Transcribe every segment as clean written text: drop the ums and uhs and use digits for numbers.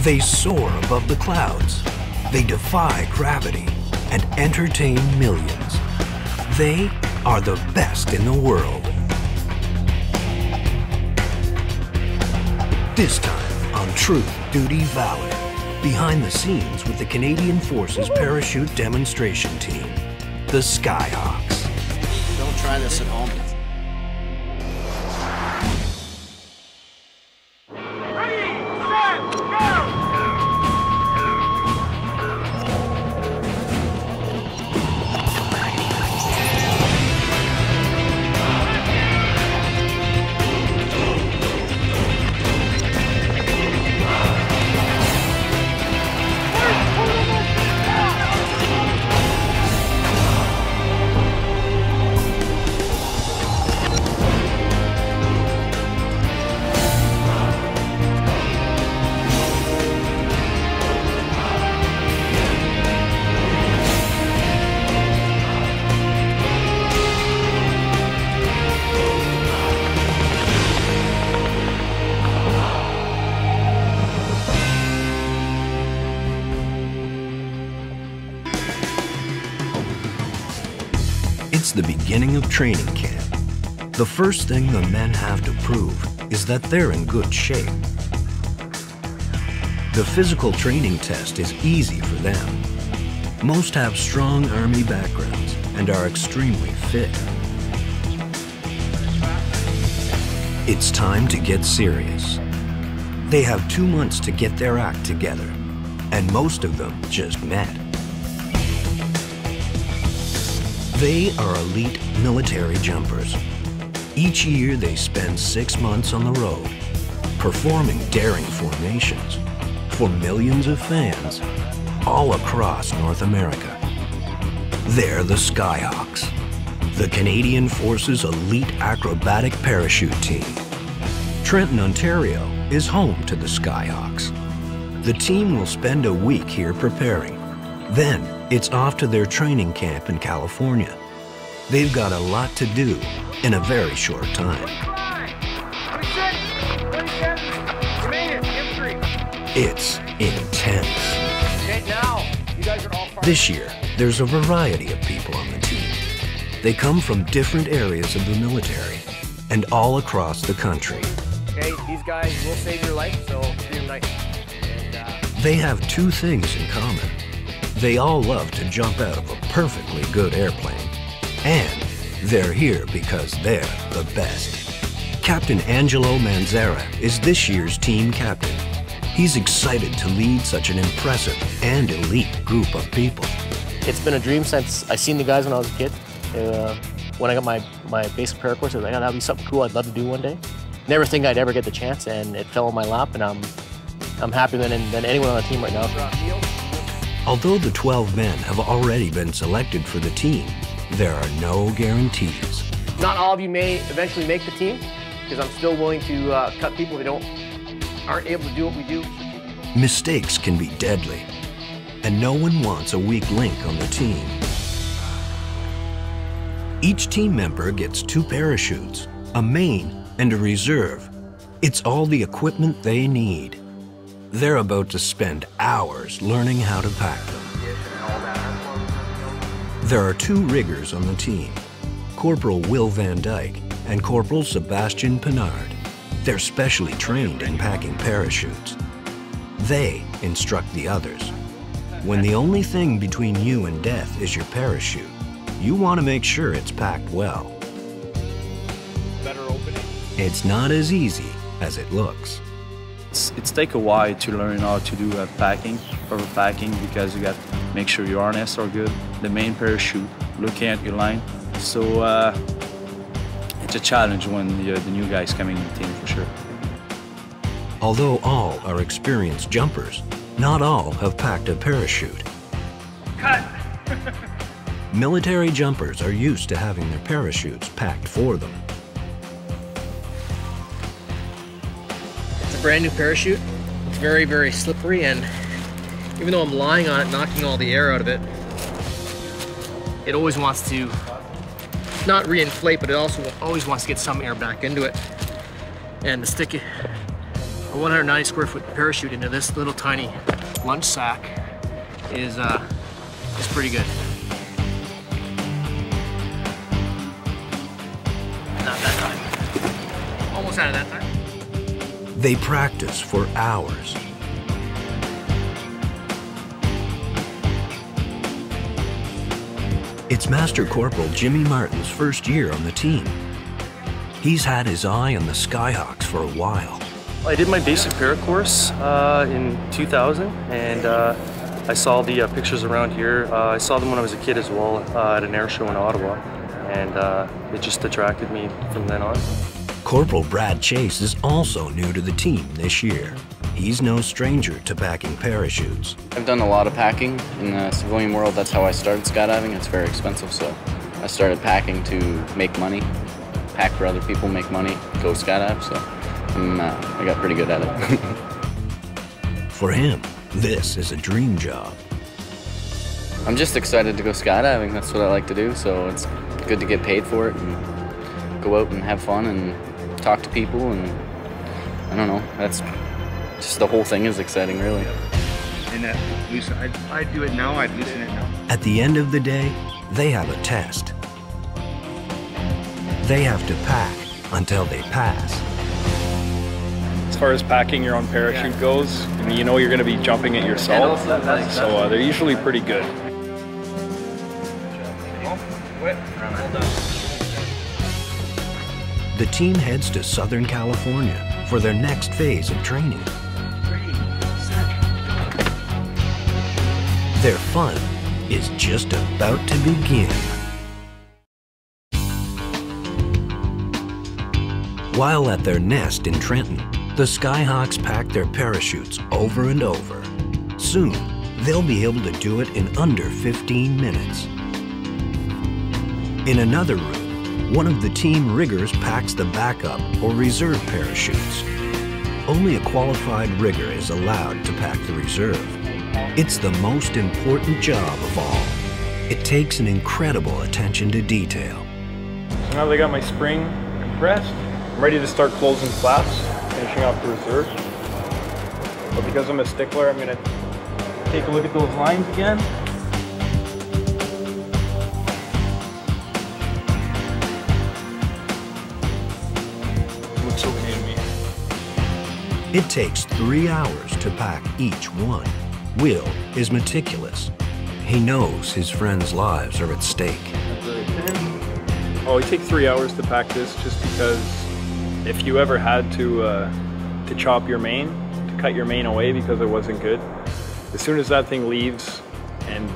They soar above the clouds. They defy gravity and entertain millions. They are the best in the world. This time on Truth, Duty, Valor, behind the scenes with the Canadian Forces Parachute Demonstration Team, the SkyHawks. Don't try this at home. It's the beginning of training camp. The first thing the men have to prove is that they're in good shape. The physical training test is easy for them. Most have strong Army backgrounds and are extremely fit. It's time to get serious. They have 2 months to get their act together, and most of them just met. They are elite military jumpers. Each year they spend 6 months on the road, performing daring formations for millions of fans all across North America. They're the SkyHawks, the Canadian Forces elite acrobatic parachute team. Trenton, Ontario is home to the SkyHawks. The team will spend a week here preparing. Then it's off to their training camp in California. They've got a lot to do in a very short time. It's intense. This year, there's a variety of people on the team. They come from different areas of the military and all across the country. Okay, these guys will save your life, so be nice. They have 2 things in common. They all love to jump out of a perfectly good airplane. And they're here because they're the best. Captain Angelo Manzara is this year's team captain. He's excited to lead such an impressive and elite group of people. It's been a dream since I seen the guys when I was a kid. When I got my basic paracourse, I was like, oh, that'd be something cool I'd love to do one day. Never think I'd ever get the chance, and it fell in my lap, and I'm happier than anyone on the team right now. Although the 12 men have already been selected for the team, there are no guarantees. Not all of you may eventually make the team, because I'm still willing to cut people that aren't able to do what we do. Mistakes can be deadly, and no one wants a weak link on the team. Each team member gets 2 parachutes, a main and a reserve. It's all the equipment they need. They're about to spend hours learning how to pack them. There are 2 riggers on the team, Corporal Will Van Dyke and Corporal Sébastien Pinard. They're specially trained in packing parachutes. They instruct the others. When the only thing between you and death is your parachute, you want to make sure it's packed well. Better opening. It's not as easy as it looks. It's take a while to learn how to do packing, proper packing, because you got to make sure your harness are good, the main parachute, looking at your line. So it's a challenge when the new guys coming in the team for sure. Although all are experienced jumpers, not all have packed a parachute. Cut! Military jumpers are used to having their parachutes packed for them. Brand new parachute. It's very, very slippery, and even though I'm lying on it, knocking all the air out of it, it always wants to not re-inflate, but it also always wants to get some air back into it. And the stick a 190 square foot parachute into this little tiny lunch sack is pretty good. Not that time. Almost out of that time. They practice for hours. It's Master Corporal Jimmy Martin's first year on the team. He's had his eye on the SkyHawks for a while. I did my basic para course in 2000, and I saw the pictures around here. I saw them when I was a kid as well at an air show in Ottawa, and it just attracted me from then on. Corporal Brad Chase is also new to the team this year. He's no stranger to packing parachutes. I've done a lot of packing in the civilian world. That's how I started skydiving. It's very expensive, so I started packing to make money, pack for other people, make money, go skydive, so I got pretty good at it. For him, this is a dream job. I'm just excited to go skydiving. That's what I like to do, so it's good to get paid for it and go out and have fun and talk to people, and I don't know, that's just the whole thing is exciting, really. And I'd do it now, I'd loosen it now. At the end of the day, they have a test. They have to pack until they pass. As far as packing your own parachute goes, I mean, you know you're going to be jumping it yourself, so they're usually pretty good. The team heads to Southern California for their next phase of training. Their fun is just about to begin. While at their nest in Trenton, the SkyHawks pack their parachutes over and over. Soon, they'll be able to do it in under 15 minutes. In another room, one of the team riggers packs the backup or reserve parachutes. Only a qualified rigger is allowed to pack the reserve. It's the most important job of all. It takes an incredible attention to detail. So now they got my spring compressed. I'm ready to start closing flaps, finishing off the reserve. But because I'm a stickler, I'm going to take a look at those lines again. Looks okay to me. It takes 3 hours to pack each one. Will is meticulous. He knows his friends' lives are at stake. Oh, it takes 3 hours to pack this just because if you ever had to chop your main, to cut your main away because it wasn't good, as soon as that thing leaves and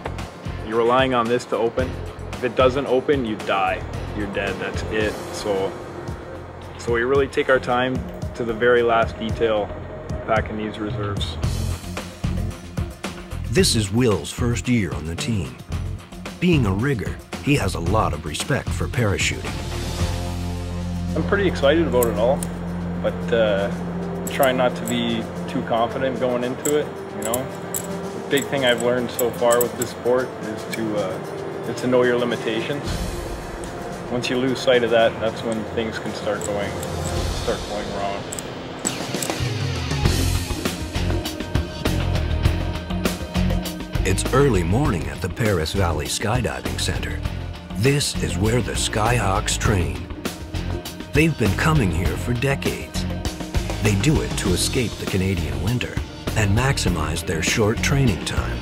you're relying on this to open, if it doesn't open, you die. You're dead, that's it. So we really take our time to the very last detail packing these reserves. This is Will's first year on the team. Being a rigger, he has a lot of respect for parachuting. I'm pretty excited about it all, but trying not to be too confident going into it, you know. The big thing I've learned so far with this sport is to know your limitations. Once you lose sight of that, that's when things can start going wrong. It's early morning at the Perris Valley Skydiving Center. This is where the SkyHawks train. They've been coming here for decades. They do it to escape the Canadian winter and maximize their short training time.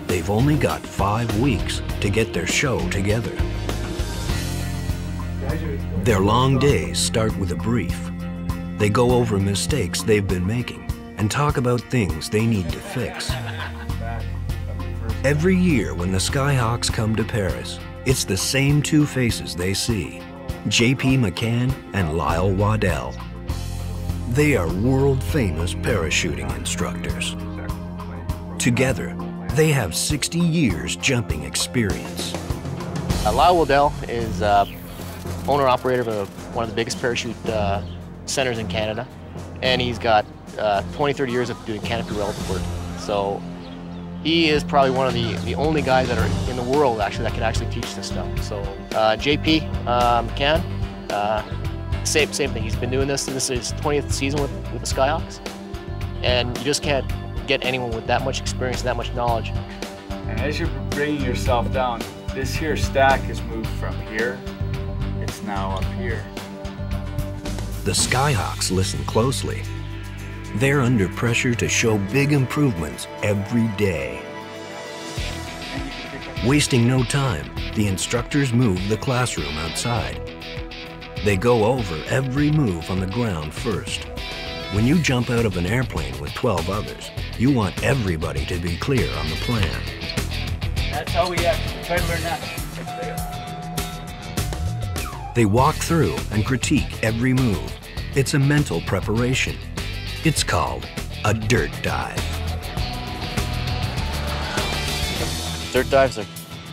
They've only got 5 weeks to get their show together. Their long days start with a brief. They go over mistakes they've been making and talk about things they need to fix. Every year when the SkyHawks come to Perris, it's the same 2 faces they see, JP McCann and Lyal Waddell. They are world-famous parachuting instructors. Together, they have 60 years jumping experience. Lyal Waddell is owner-operator of one of the biggest parachute centers in Canada, and he's got 20-30 years of doing canopy relative work. So he is probably one of the only guys that are in the world actually that can actually teach this stuff. So JP McCann, Same thing. He's been doing this. This is his 20th season with the SkyHawks. And you just can't get anyone with that much experience and that much knowledge. And as you're bringing yourself down, this here stack has moved from here. It's now up here. The SkyHawks listen closely. They're under pressure to show big improvements every day. Wasting no time, the instructors move the classroom outside. They go over every move on the ground first. When you jump out of an airplane with 12 others, you want everybody to be clear on the plan. That's how we try to learn that. They walk through and critique every move. It's a mental preparation. It's called a dirt dive. Dirt dives are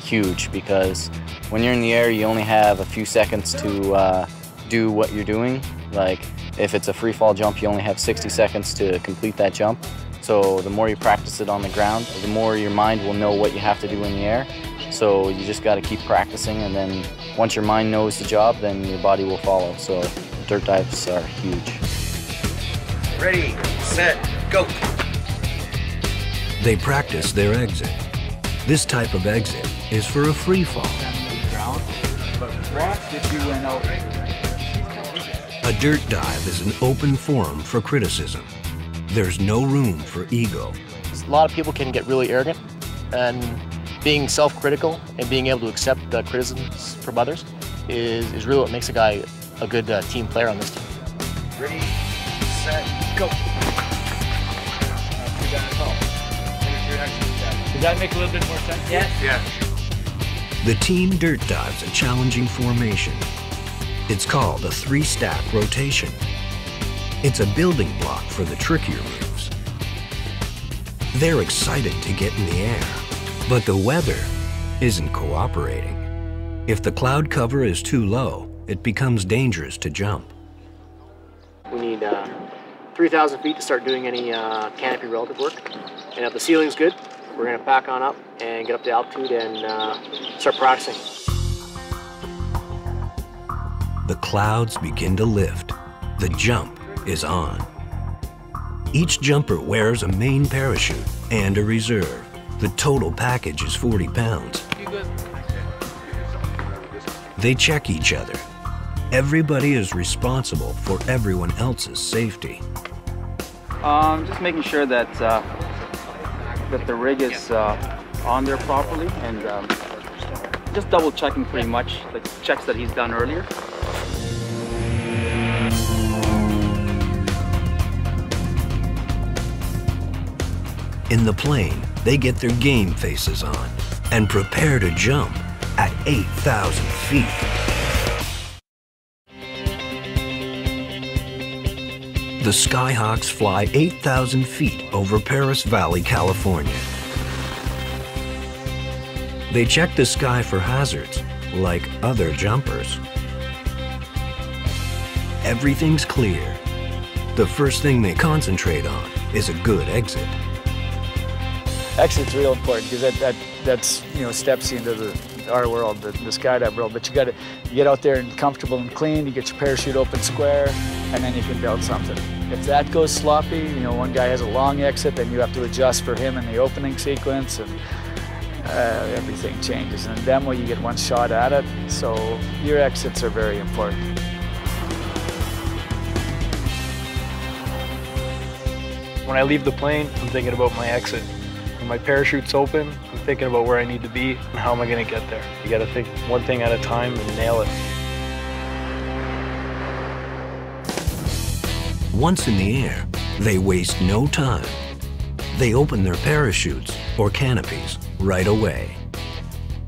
huge because when you're in the air, you only have a few seconds to do what you're doing. Like if it's a free fall jump, you only have 60 seconds to complete that jump. So the more you practice it on the ground, the more your mind will know what you have to do in the air. So you just got to keep practicing, and then once your mind knows the job, then your body will follow. So dirt dives are huge. Ready, set, go. They practice their exit. This type of exit is for a free fall. But what if you went out? A dirt dive is an open forum for criticism. There's no room for ego. A lot of people can get really arrogant, and being self-critical and being able to accept criticisms from others is really what makes a guy a good team player on this team. Ready, set, go. Does that make a little bit more sense? Yeah. Yeah. The team dirt dives a challenging formation. It's called a 3-stack rotation. It's a building block for the trickier moves. They're excited to get in the air, but the weather isn't cooperating. If the cloud cover is too low, it becomes dangerous to jump. We need 3,000 feet to start doing any canopy relative work. And if the ceiling's good, we're going to pack on up and get up to altitude and start practicing. The clouds begin to lift. The jump is on. Each jumper wears a main parachute and a reserve. The total package is 40 pounds. They check each other. Everybody is responsible for everyone else's safety. Just making sure that that the rig is on there properly, and just double checking pretty much the checks that he's done earlier. In the plane, they get their game faces on and prepare to jump at 8,000 feet. The SkyHawks fly 8,000 feet over Perris Valley, California. They check the sky for hazards, like other jumpers. Everything's clear. The first thing they concentrate on is a good exit. Exit's real important because that's steps you into our world, the skydive world. But you get out there and comfortable and clean. You get your parachute open square, and then you can build something. If that goes sloppy, one guy has a long exit, then you have to adjust for him in the opening sequence, and everything changes. In a demo, you get one shot at it, so your exits are very important. When I leave the plane, I'm thinking about my exit. When my parachute's open, I'm thinking about where I need to be and how am I going to get there. You got to think one thing at a time and nail it. Once in the air, they waste no time. They open their parachutes or canopies right away.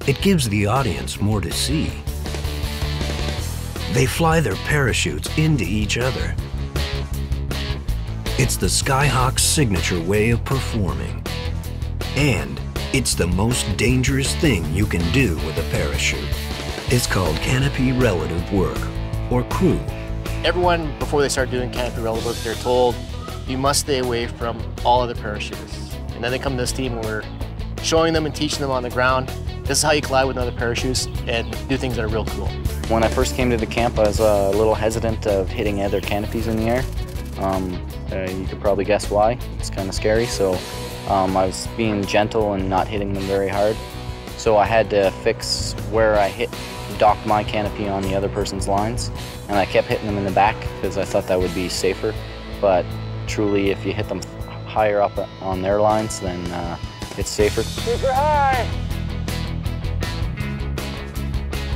It gives the audience more to see. They fly their parachutes into each other. It's the SkyHawks' signature way of performing. And it's the most dangerous thing you can do with a parachute. It's called canopy relative work, or crew. Everyone, before they start doing canopy relative work, they're told, you must stay away from all other parachutists. And then they come to this team and we're showing them and teaching them on the ground, this is how you collide with other parachutists and do things that are real cool. When I first came to the camp, I was a little hesitant of hitting other canopies in the air. You could probably guess why. It's kind of scary, so I was being gentle and not hitting them very hard. So I had to fix where I docked my canopy on the other person's lines, and I kept hitting them in the back because I thought that would be safer. But truly, if you hit them higher up on their lines, then it's safer. Super high!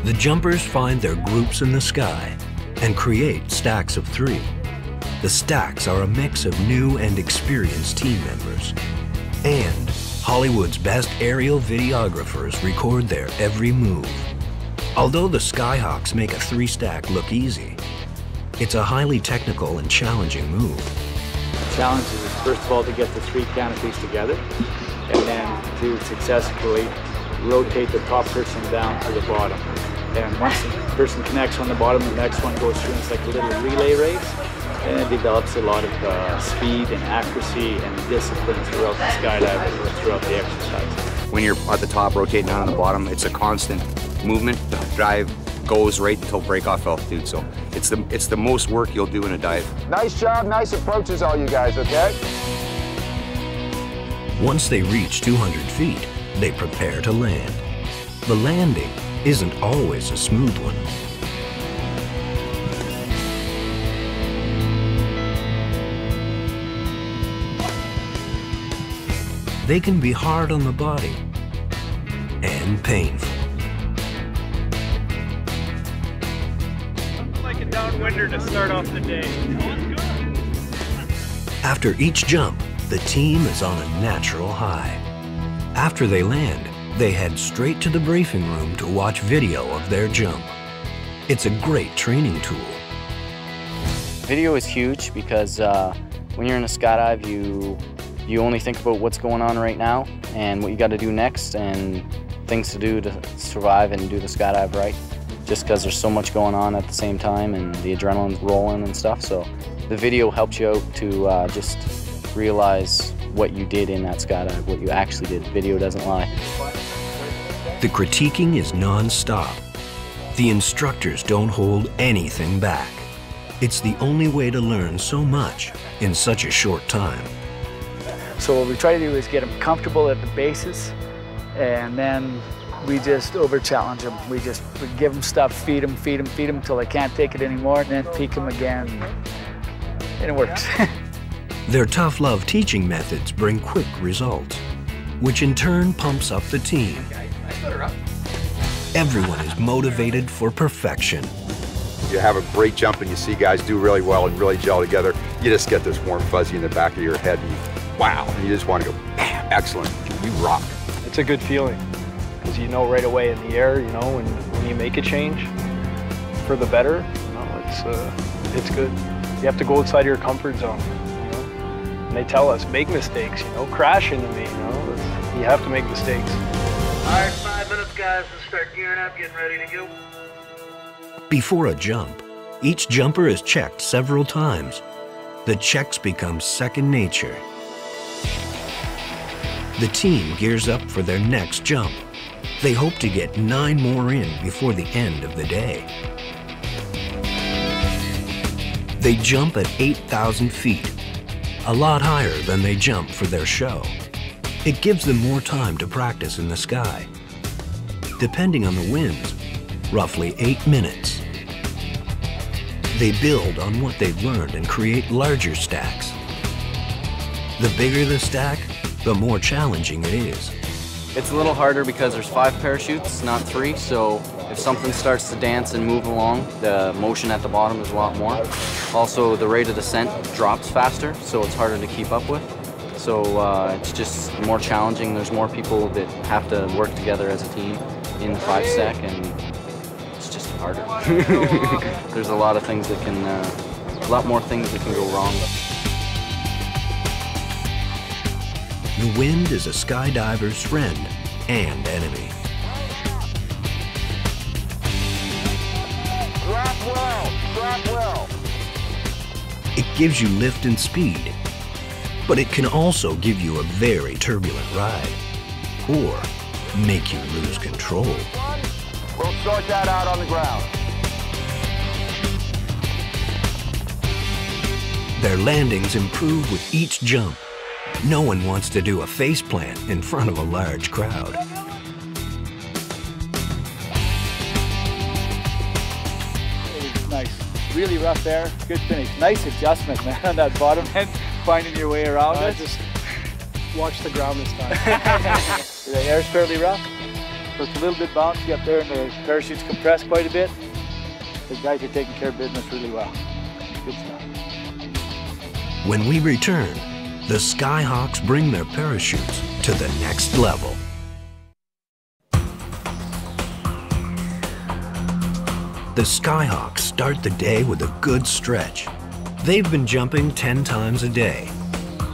The jumpers find their groups in the sky and create stacks of 3. The stacks are a mix of new and experienced team members. And Hollywood's best aerial videographers record their every move. Although the SkyHawks make a 3-stack look easy, it's a highly technical and challenging move. The challenge is, first of all, to get the 3 canopies together, and then to successfully rotate the top person down to the bottom. And once the person connects on the bottom, the next one goes through. It's like a little relay race, and it develops a lot of speed and accuracy and discipline throughout the skydiving or throughout the exercise. When you're at the top, rotating down on the bottom, it's a constant movement. The dive goes right until break-off altitude, so it's the most work you'll do in a dive. Nice job, nice approaches, all you guys, okay? Once they reach 200 feet, they prepare to land. The landing isn't always a smooth one. They can be hard on the body and painful. Like a downwinder to start off the day. After each jump, the team is on a natural high. After they land, they head straight to the briefing room to watch video of their jump. It's a great training tool. Video is huge because when you're in a skydive, you only think about what's going on right now and what you got to do next and things to do to survive and do the skydive right. Just because there's so much going on at the same time and the adrenaline's rolling and stuff. So the video helps you out to just realize what you did in that skydive, what you actually did. Video doesn't lie. The critiquing is non-stop. The instructors don't hold anything back. It's the only way to learn so much in such a short time. So what we try to do is get them comfortable at the bases, and then we just over-challenge them. We give them stuff, feed them until they can't take it anymore, and then peak them again, and it works. Their tough love teaching methods bring quick results, which in turn pumps up the team. Everyone is motivated for perfection. You have a great jump and you see guys do really well and really gel together. You just get this warm fuzzy in the back of your head and wow, and you just want to go, bam, excellent, you rock. It's a good feeling because you know right away in the air, you know, when you make a change for the better, you know, it's good. You have to go outside your comfort zone, you know. And they tell us, make mistakes, you know, crash into me, you know. You have to make mistakes. All right, 5 minutes, guys. Let's start gearing up, getting ready to go. Before a jump, each jumper is checked several times. The checks become second nature. The team gears up for their next jump. They hope to get 9 more in before the end of the day. They jump at 8,000 feet, a lot higher than they jump for their show. It gives them more time to practice in the sky. Depending on the winds, roughly 8 minutes. They build on what they've learned and create larger stacks. The bigger the stack, the more challenging it is. It's a little harder because there's 5 parachutes, not 3, so if something starts to dance and move along, the motion at the bottom is a lot more. Also, the rate of descent drops faster, so it's harder to keep up with. So it's just more challenging. There's more people that have to work together as a team in the 5-stack, and it's just harder. There's a lot of things that can, a lot more things that can go wrong. The wind is a skydiver's friend and enemy. Drop well, drop well. It gives you lift and speed, but it can also give you a very turbulent ride, or make you lose control. We'll sort that out on the ground. Their landings improve with each jump. No one wants to do a faceplant in front of a large crowd. Nice, really rough there, good finish. Nice adjustment, man, on that bottom end, finding your way around it. Just watch the ground this time. The air's fairly rough, so it's a little bit bouncy up there and the parachute's compressed quite a bit. The guys are taking care of business really well. Good stuff. When we return, the SkyHawks bring their parachutes to the next level. The SkyHawks start the day with a good stretch. They've been jumping 10 times a day,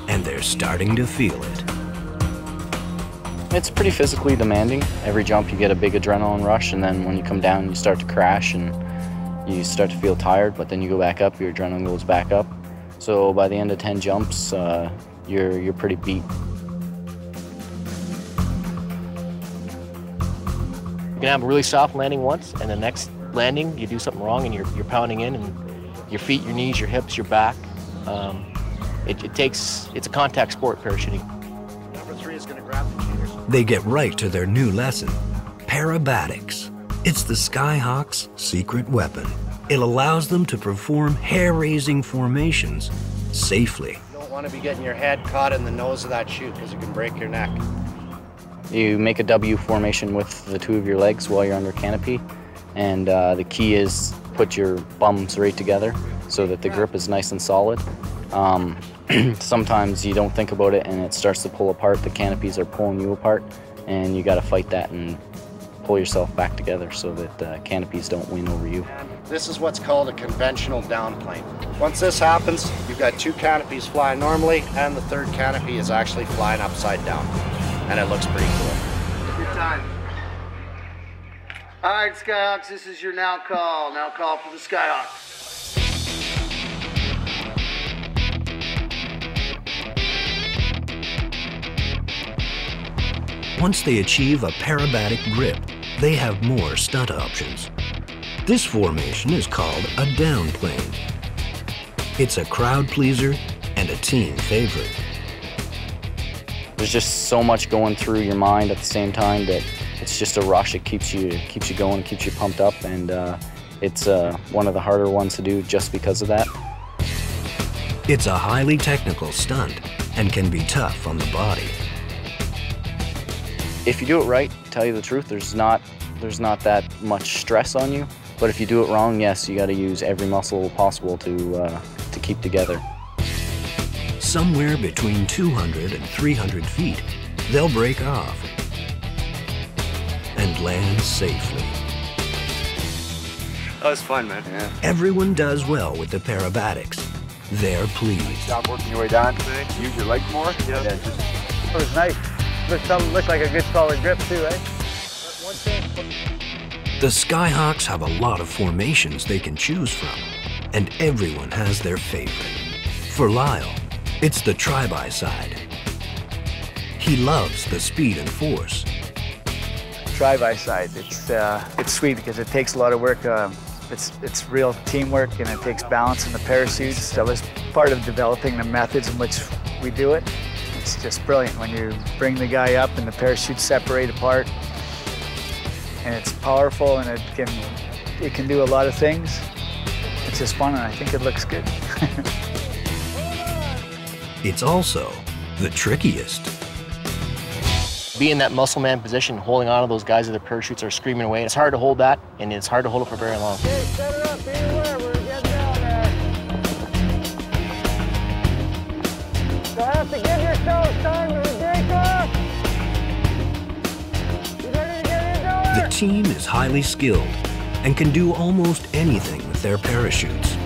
and they're starting to feel it. It's pretty physically demanding. Every jump you get a big adrenaline rush, and then when you come down you start to crash and you start to feel tired, but then you go back up, your adrenaline goes back up. So by the end of 10 jumps, you're pretty beat. You can have a really soft landing once, and the next landing you do something wrong and you're pounding in, and your feet, your knees, your hips, your back. It's a contact sport, parachuting. Number 3 is going to grab the cheaters. They get right to their new lesson, parabatics. It's the SkyHawks' secret weapon. It allows them to perform hair-raising formations safely. You don't want to be getting your head caught in the nose of that chute because you can break your neck. You make a W formation with the 2 of your legs while you're under canopy, and the key is put your bums right together so that the grip is nice and solid. Sometimes you don't think about it and it starts to pull apart. The canopies are pulling you apart, and you got to fight that and pull yourself back together so that the canopies don't win over you. This is what's called a conventional downplane. Once this happens, you've got 2 canopies flying normally, and the 3rd canopy is actually flying upside down, and it looks pretty cool. Your time. All right, SkyHawks, this is your now call. Now call for the SkyHawks. Once they achieve a parabatic grip, they have more stunt options. This formation is called a downplane. It's a crowd pleaser and a team favorite. There's just so much going through your mind at the same time that it's just a rush. It keeps you going, keeps you pumped up, and it's one of the harder ones to do just because of that. It's a highly technical stunt and can be tough on the body. If you do it right, to tell you the truth, there's not that much stress on you. But if you do it wrong, yes, you got to use every muscle possible to keep together. Somewhere between 200 and 300 feet, they'll break off and land safely. That was fun, man. Yeah. Everyone does well with the parabatics. They're pleased. Stop working your way down. Use your legs more. Yeah. That was nice. Looked like a good solid grip too, eh? The SkyHawks have a lot of formations they can choose from, and everyone has their favorite. For Lyal, it's the try-by-side. He loves the speed and force. Try-by-side, it's sweet because it takes a lot of work. It's real teamwork, and it takes balance in the parachutes. That was part of developing the methods in which we do it. It's just brilliant when you bring the guy up and the parachutes separate apart. And it's powerful, and it can do a lot of things. It's just fun, and I think it looks good. It's also the trickiest. Be in that muscle man position, holding on to those guys as their parachutes are screaming away. It's hard to hold that, and it's hard to hold it for very long. Okay, set her up, beware, we're getting down there. You'll have to give yourselves time to break off. You ready to get into it? The team is highly skilled and can do almost anything with their parachutes.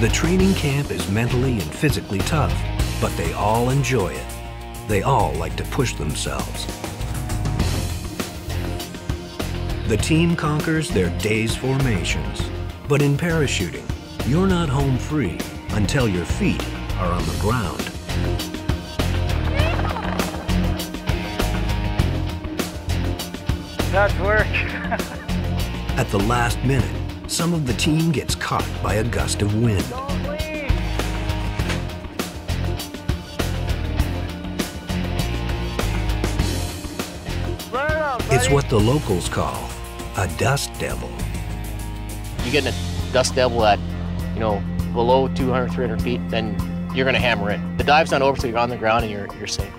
The training camp is mentally and physically tough, but they all enjoy it. They all like to push themselves. The team conquers their day's formations, but in parachuting, you're not home free until your feet are on the ground. Tough work. At the last minute, some of the team gets caught by a gust of wind. Don't leave. It's what the locals call a dust devil. You get in a dust devil at, you know, below 200, 300 feet, then you're going to hammer in. The dive's not over till you're on the ground and you're safe.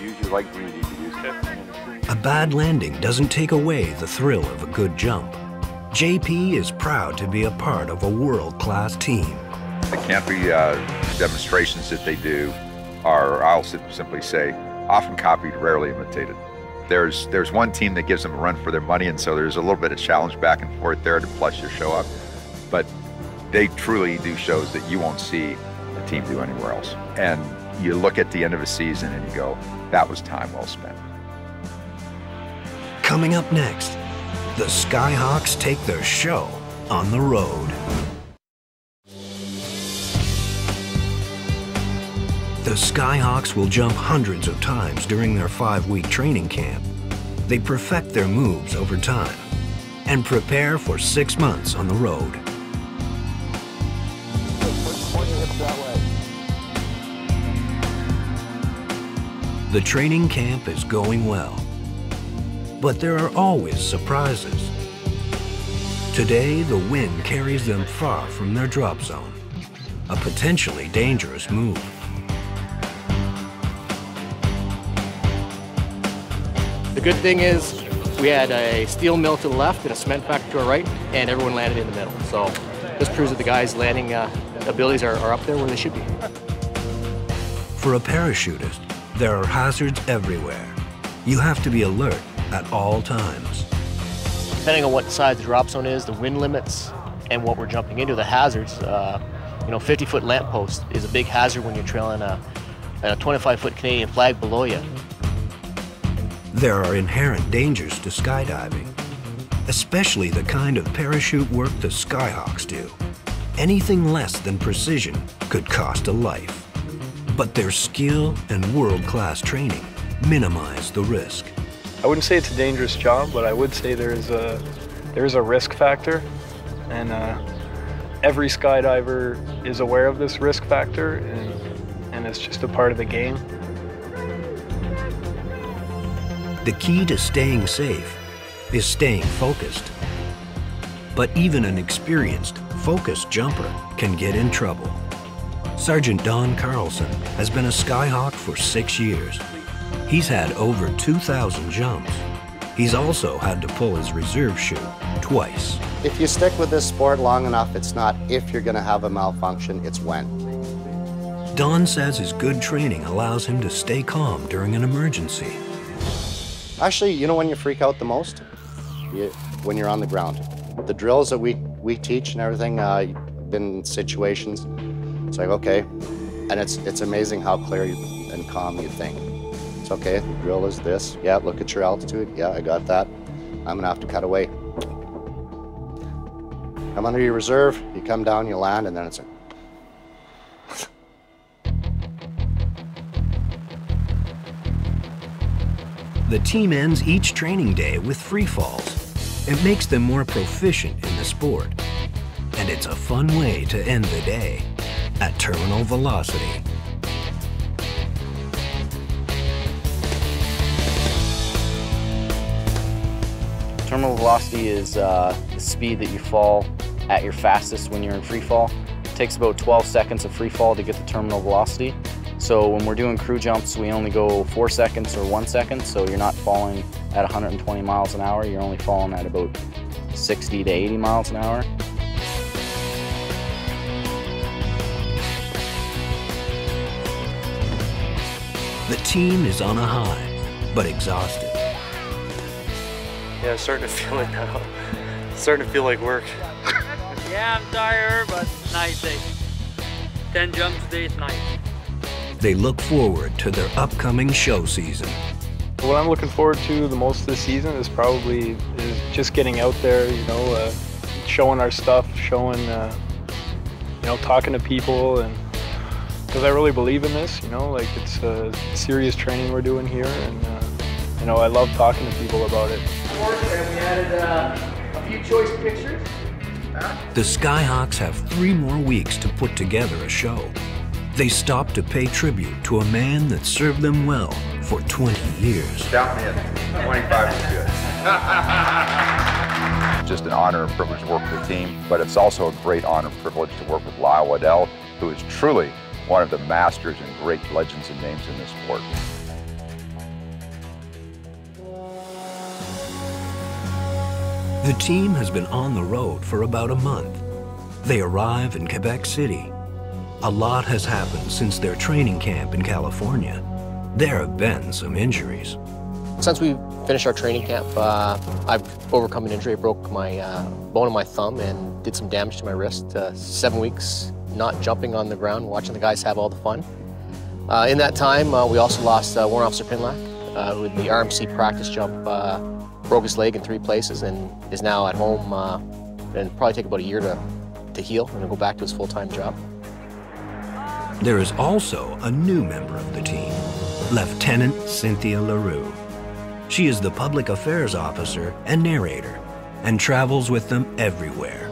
Use your leg breathing to use it. A bad landing doesn't take away the thrill of a good jump. JP is proud to be a part of a world-class team. The camping demonstrations that they do are, I'll simply say, often copied, rarely imitated. There's one team that gives them a run for their money, and so there's a little bit of challenge back and forth there to plus your show up. But they truly do shows that you won't see a team do anywhere else. And you look at the end of a season and you go, that was time well spent. Coming up next, the SkyHawks take their show on the road. The SkyHawks will jump hundreds of times during their 5-week training camp. They perfect their moves over time and prepare for 6 months on the road. The training camp is going well, but there are always surprises. Today, the wind carries them far from their drop zone, a potentially dangerous move. The good thing is we had a steel mill to the left and a cement factory to our right, and everyone landed in the middle. So this proves that the guys' landing abilities are up there where they should be. For a parachutist, there are hazards everywhere. You have to be alert at all times. Depending on what size the drop zone is, the wind limits, and what we're jumping into, the hazards, you know, 50-foot lamppost is a big hazard when you're trailing a 25-foot Canadian flag below you. There are inherent dangers to skydiving, especially the kind of parachute work the SkyHawks do. Anything less than precision could cost a life. But their skill and world-class training minimize the risk. I wouldn't say it's a dangerous job, but I would say there's a risk factor, and every skydiver is aware of this risk factor, and it's just a part of the game. The key to staying safe is staying focused. But even an experienced, focused jumper can get in trouble. Sergeant Don Carlson has been a SkyHawk for 6 years. He's had over 2,000 jumps. He's also had to pull his reserve chute twice. If you stick with this sport long enough, it's not if you're going to have a malfunction, it's when. Don says his good training allows him to stay calm during an emergency. Actually, you know when you freak out the most? When you're on the ground. The drills that we teach and everything, been in situations, it's like, okay, and it's amazing how clear and calm you think. It's okay, the drill is this. Yeah, look at your altitude. Yeah, I got that. I'm gonna have to cut away. Come under your reserve, you come down, you land, and then it's like, The team ends each training day with free falls. It makes them more proficient in the sport. And it's a fun way to end the day at terminal velocity. Terminal velocity is the speed that you fall at your fastest when you're in free fall. It takes about 12 seconds of free fall to get to terminal velocity. So when we're doing crew jumps, we only go 4 seconds or 1 second, so you're not falling at 120 miles an hour, you're only falling at about 60 to 80 miles an hour. The team is on a high, but exhausted. Yeah, I'm starting to feel it now. It's starting to feel like work. Yeah, I'm tired, but nice day. 10 jumps a day is nice. They look forward to their upcoming show season. What I'm looking forward to the most this season is probably just getting out there, you know, showing our stuff, showing, you know, talking to people, and because I really believe in this, you know, like it's serious training we're doing here, and you know, I love talking to people about it. And we added a few choice pictures. The SkyHawks have 3 more weeks to put together a show. They stop to pay tribute to a man that served them well for 20 years. Count me in. 25 is good. Just an honor and privilege to work with the team, but it's also a great honor and privilege to work with Lyal Waddell, who is truly one of the masters and great legends and names in this sport. The team has been on the road for about a month. They arrive in Quebec City. A lot has happened since their training camp in California. There have been some injuries. Since we finished our training camp, I've overcome an injury. I broke my bone in my thumb and did some damage to my wrist. 7 weeks not jumping on the ground, watching the guys have all the fun. In that time, we also lost Warrant Officer Pinard with the RMC practice jump. Broke his leg in 3 places and is now at home and probably take about a year to heal and go back to his full-time job. There is also a new member of the team, Lieutenant Cynthia Leroux. She is the public affairs officer and narrator and travels with them everywhere.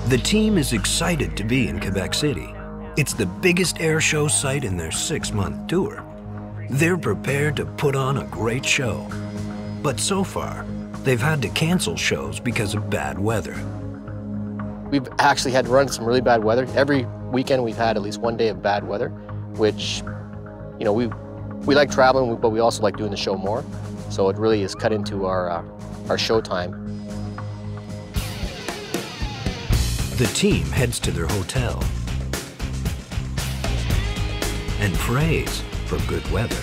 The team is excited to be in Quebec City. It's the biggest air show site in their 6-month tour. They're prepared to put on a great show. But so far, they've had to cancel shows because of bad weather. We've actually had to run some really bad weather. Every weekend we've had at least 1 day of bad weather, which, you know, we like traveling, but we also like doing the show more. So it really is cut into our show time. The team heads to their hotel and prays for good weather.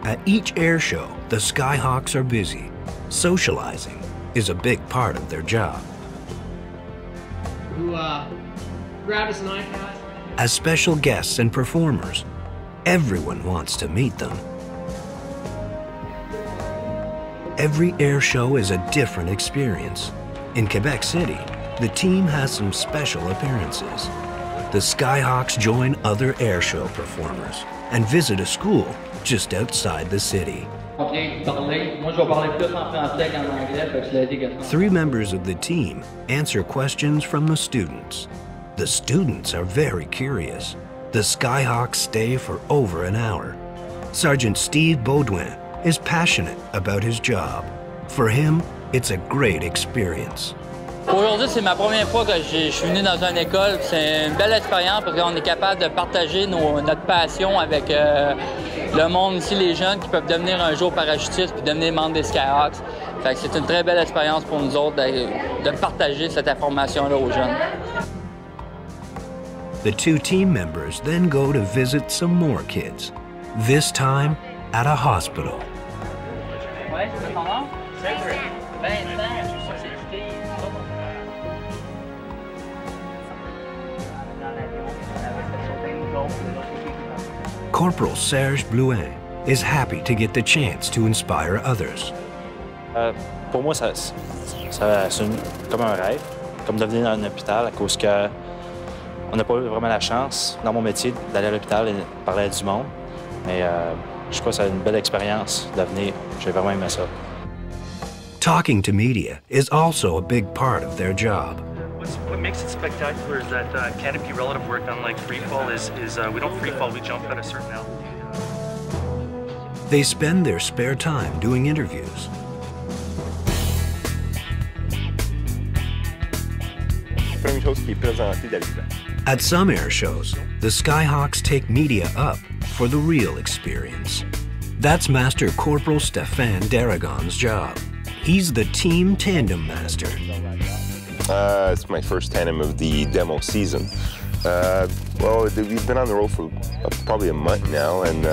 At each air show, the SkyHawks are busy. Socializing is a big part of their job. Grab us an iPad. As special guests and performers, everyone wants to meet them. Every air show is a different experience. In Quebec City, the team has some special appearances. The SkyHawks join other air show performers and visit a school just outside the city. 3 members of the team answer questions from the students. The students are very curious. The SkyHawks stay for over an hour. Sergeant Steve Beaudoin is passionate about his job. For him, it's a great experience. Aujourd'hui, c'est ma première fois que je suis venu dans une école. C'est une belle expérience parce qu'on est capable de partager notre passion avec le monde ici, les jeunes qui peuvent devenir un jour parachutistes puis devenir membres des SkyHawks. Fait que c'est une très belle expérience pour nous autres de partager cette information-là aux jeunes. The 2 team members then go to visit some more kids, this time at a hospital. Ouais, c'est ton nom? Corporal Serge Blouin is happy to get the chance to inspire others. Pour moi, c'est comme un rêve, comme de venir dans un hôpital à cause que on n'a pas eu vraiment la chance dans mon métier d'aller à l'hôpital et de parler à du monde. Mais je crois que c'est une belle expérience de venir. J'ai vraiment aimé ça. Talking to media is also a big part of their job. What makes it spectacular is that canopy relative work, unlike free fall, is we don't free fall, we jump at a certain altitude. They spend their spare time doing interviews. At some air shows, the SkyHawks take media up for the real experience. That's Master Corporal Stéphane d'Aragon's job. He's the team tandem master. It's my first tandem of the demo season. Well, we've been on the road for probably a month now, and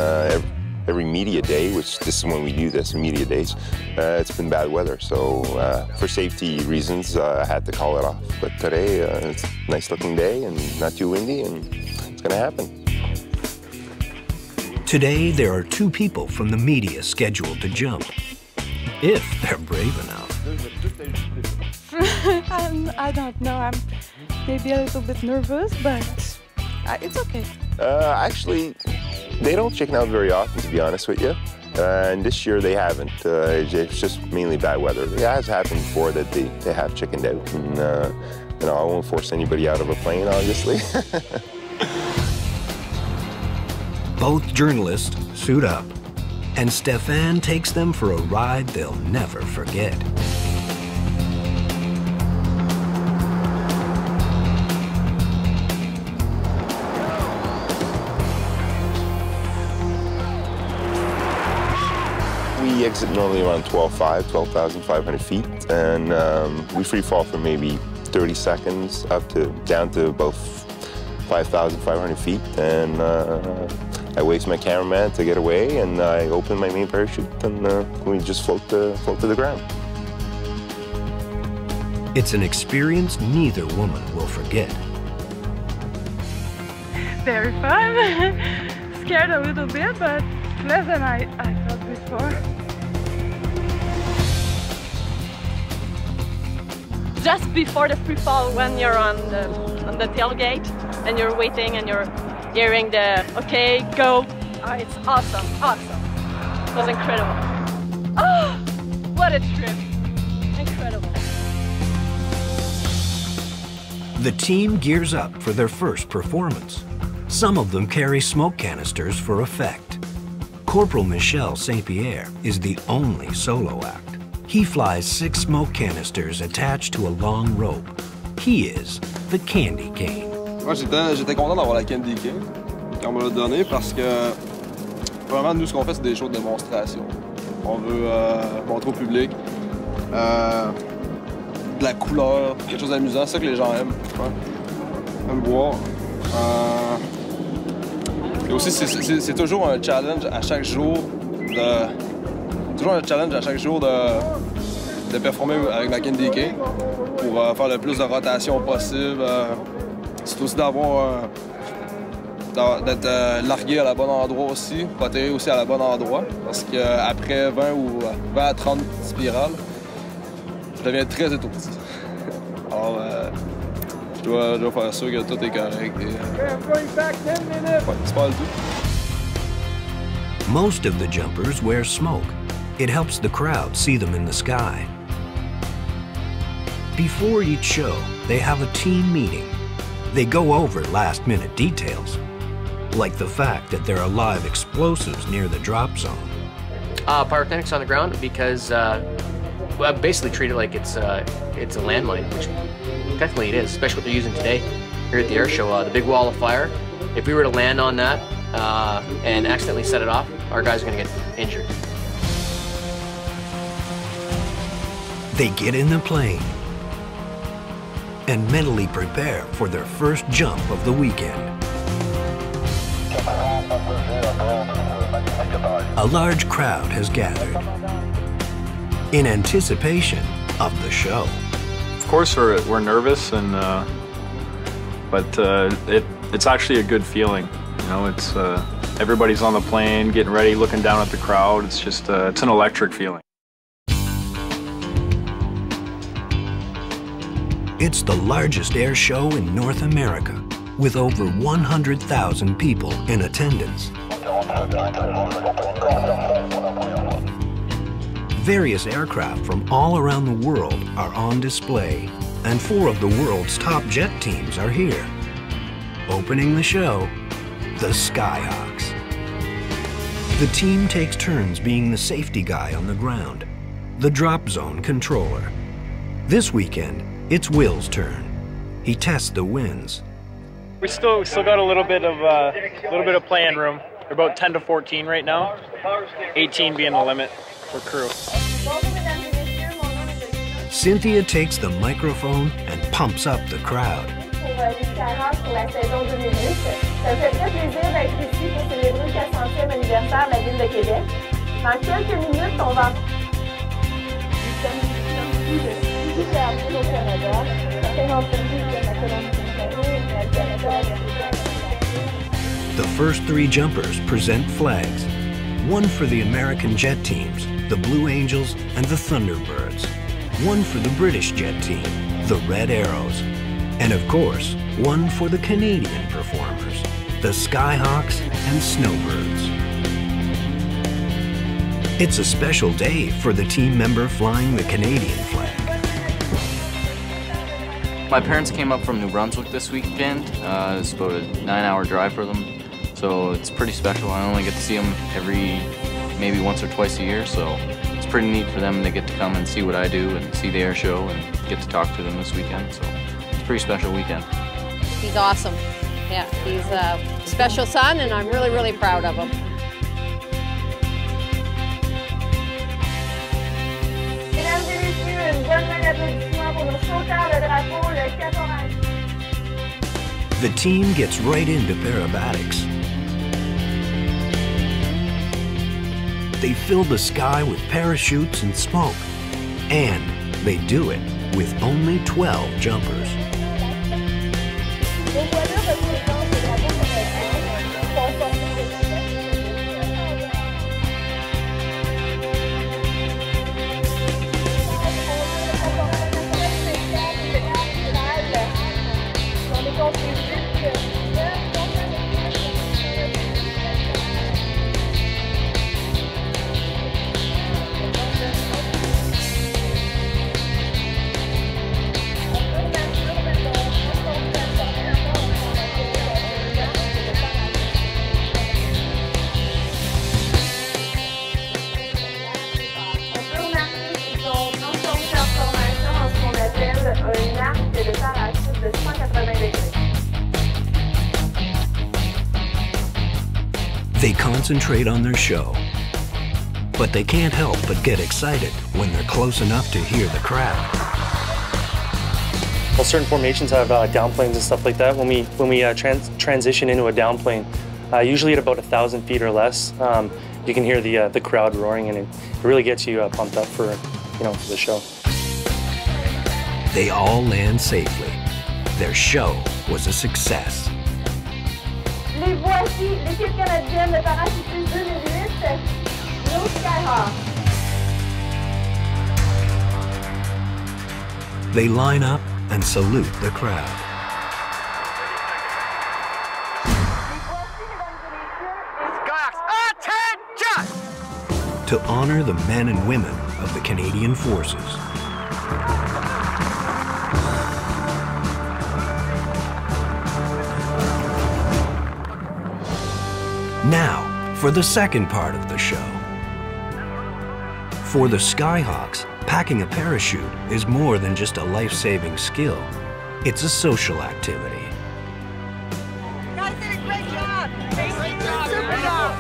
every media day, which this is when we do this, media days, it's been bad weather. So for safety reasons, I had to call it off. But today, it's a nice looking day and not too windy, and it's gonna happen. Today, there are 2 people from the media scheduled to jump, if they're brave enough. I don't know. I'm maybe a little bit nervous, but it's okay. Actually, they don't chicken out very often, to be honest with you. And this year they haven't. It's just mainly bad weather. It has happened before that they have chickened out. And You know, I won't force anybody out of a plane, obviously. Both journalists suit up, and Stéphane takes them for a ride they'll never forget. We exit normally around 12,500 feet, and we free fall for maybe 30 seconds down to about 5,500 feet, and I wait for my cameraman to get away, and I open my main parachute, and we just float to the ground. It's an experience neither woman will forget. Very fun. Scared a little bit, but less than I thought before. Just before the free fall, when you're on the tailgate and you're waiting and you're hearing the okay, go, it's awesome, awesome. It was incredible. Oh, what a trip. Incredible. The team gears up for their first performance. Some of them carry smoke canisters for effect. Corporal Michel St-Pierre is the only solo act. He flies 6 smoke canisters attached to a long rope. He is the candy cane. Moi, j'étais content d'avoir la candy cane quand on me l'a donné parce que vraiment nous ce qu'on fait c'est des shows de démonstration. On veut montrer au public de la couleur, quelque chose d'amusant, c'est ça que les gens aiment. Ouais. Aiment voir. Et aussi c'est toujours un challenge à chaque jour de performer avec ma candy cane pour faire le plus de rotation possible. C'est aussi d'être largué à la bonne endroit aussi, pour atterrir aussi à la bonne endroit. Parce qu'après 20 à 30 spirales, je deviens très étourdi. Alors, je dois faire sûr que tout est correct. Ouais, c'est pas le tout. Most of the jumpers wear smoke. It helps the crowd see them in the sky. Before each show, they have a team meeting. They go over last-minute details, like the fact that there are live explosives near the drop zone. Pyrotechnics on the ground because I basically treat it like it's a landmine, which technically it is, especially what they're using today here at the air show. The big wall of fire. If we were to land on that and accidentally set it off, our guys are going to get injured. They get in the plane and mentally prepare for their first jump of the weekend. A large crowd has gathered in anticipation of the show. Of course, we're nervous, but it's actually a good feeling. You know, it's everybody's on the plane, getting ready, looking down at the crowd. It's just it's an electric feeling. It's the largest air show in North America, with over 100,000 people in attendance. Various aircraft from all around the world are on display, and 4 of the world's top jet teams are here. Opening the show, the SkyHawks. The team takes turns being the safety guy on the ground, the drop zone controller. This weekend, it's Will's turn. He tests the winds. We still got a little bit of playing room. We're about 10 to 14 right now. 18 being the limit for crew. Cynthia takes the microphone and pumps up the crowd. Pour les SkyHawks pour la saison 2008. Ça me fait très plaisir d'être ici pour célébrer le 400e anniversaire de la ville de Québec. Dans quelques minutes, on va au Canada. The first 3 jumpers present flags. One for the American jet teams, the Blue Angels and the Thunderbirds. One for the British jet team, the Red Arrows. And of course, one for the Canadian performers, the SkyHawks and Snowbirds. It's a special day for the team member flying the Canadian flag. My parents came up from New Brunswick this weekend. It's about a 9-hour drive for them, so it's pretty special. I only get to see them maybe once or twice a year, so it's pretty neat for them to get to come and see what I do and see the air show and get to talk to them this weekend, so it's a pretty special weekend. He's awesome. Yeah, he's a special son, and I'm really, really proud of him. Mesdames et messieurs, une bonne main d'applaudissements pour nos sauteurs de drapeau, le caporal. The team gets right into parabatics. They fill the sky with parachutes and smoke, and they do it with only 12 jumpers. They concentrate on their show, but they can't help but get excited when they're close enough to hear the crowd. Well, certain formations have downplanes and stuff like that. When we transition into a downplane, usually at about 1,000 feet or less, you can hear the crowd roaring, and it really gets you pumped up for for the show. They all land safely. Their show was a success. Les voici, l'équipe canadienne de parachutistes 2008, nos SkyHawks. They line up and salute the crowd. SkyHawks, attention! To honor the men and women of the Canadian Forces. Now, for the second part of the show. For the SkyHawks, packing a parachute is more than just a life-saving skill. It's a social activity. You guys did a great job! Great job! Super job!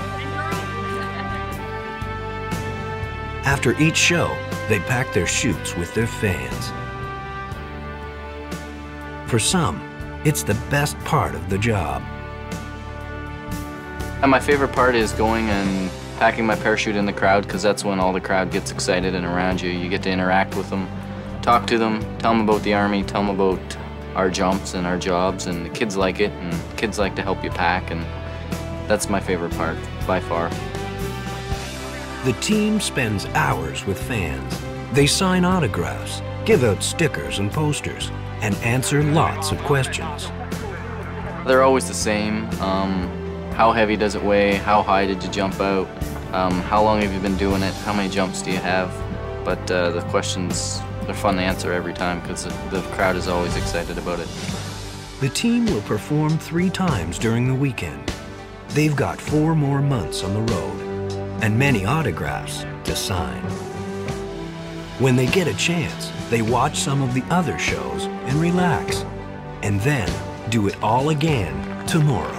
After each show, they pack their chutes with their fans. For some, it's the best part of the job. And my favorite part is going and packing my parachute in the crowd, because that's when all the crowd gets excited and around you. You get to interact with them, talk to them, tell them about the Army, tell them about our jumps and our jobs, and the kids like it, and kids like to help you pack, and that's my favorite part, by far. The team spends hours with fans. They sign autographs, give out stickers and posters, and answer lots of questions. They're always the same. How heavy does it weigh? How high did you jump out? How long have you been doing it? How many jumps do you have? But the questions, they're fun to answer every time because the crowd is always excited about it. The team will perform 3 times during the weekend. They've got 4 more months on the road and many autographs to sign. When they get a chance, they watch some of the other shows and relax, and then do it all again tomorrow.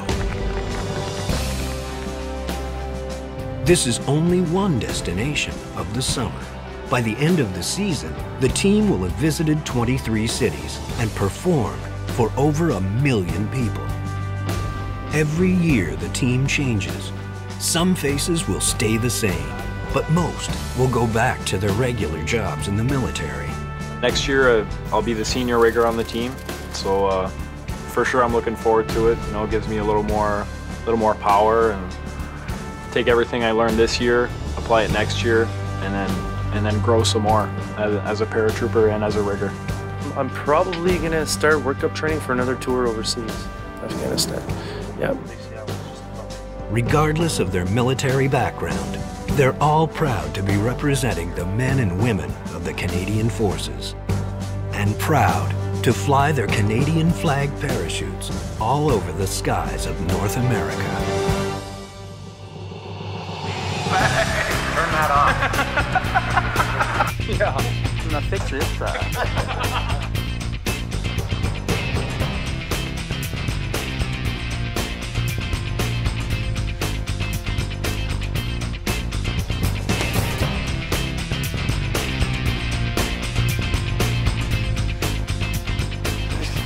This is only one destination of the summer. By the end of the season, the team will have visited 23 cities and performed for over 1 million people. Every year the team changes. Some faces will stay the same, but most will go back to their regular jobs in the military. Next year, I'll be the senior rigger on the team, so for sure I'm looking forward to it. It gives me a little more power, and take everything I learned this year, apply it next year, and then grow some more as a paratrooper and as a rigger. I'm probably gonna start workup training for another tour overseas, Afghanistan. Yeah. Regardless of their military background, they're all proud to be representing the men and women of the Canadian Forces, and proud to fly their Canadian flag parachutes all over the skies of North America. Turn that off. Yeah, I'm gonna fix this.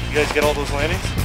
You guys get all those landings?